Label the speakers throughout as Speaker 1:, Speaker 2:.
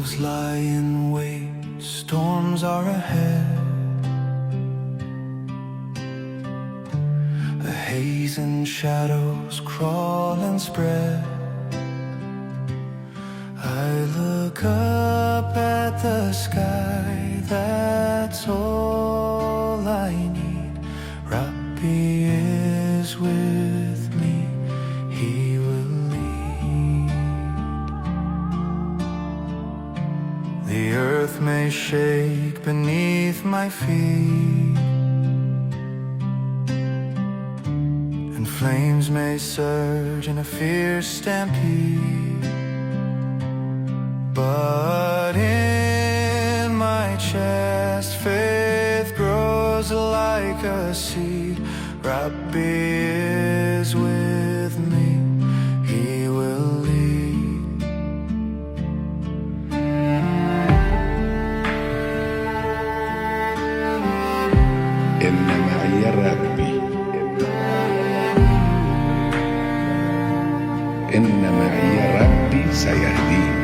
Speaker 1: Wolves lie in wait, storms are ahead. A haze and shadows crawl and spread. I look up at the sky, that's all I need. Rabbi is with me, he will lead. The earth may shake beneath my feet, and flames may surge in a fierce stampede. But in my chest, faith grows like a seed. Rabbi is with me, he will lead.
Speaker 2: إن معي ربي، إن معي ربي سيهديني.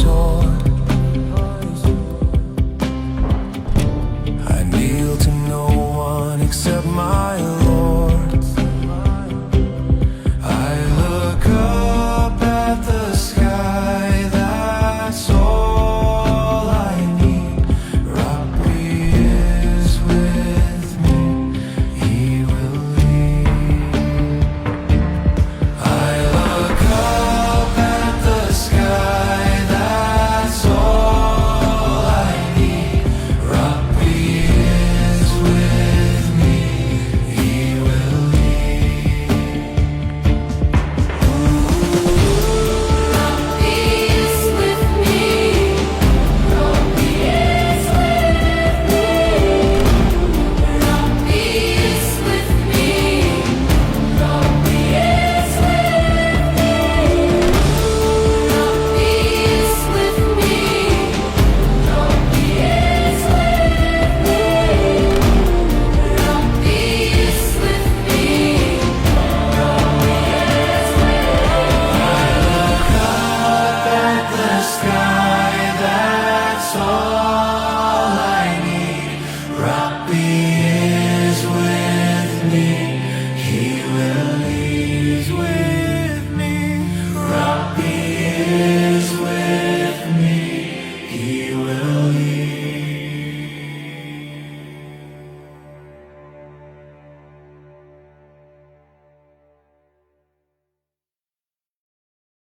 Speaker 1: Sword, I kneel to no one except my Lord. I look up at the sky, that's all I need. Rabbi is with me, he will lead. I look up at the sky, that's all I need. Rabbi is with me, he will lead.
Speaker 3: Rabbi is with me. Rabbi is with me. Rabbi is with me. Rabbi is with me. Rabbi is with me. Rabbi is with me. Rabbi is with me.
Speaker 1: Up at the sky, that's all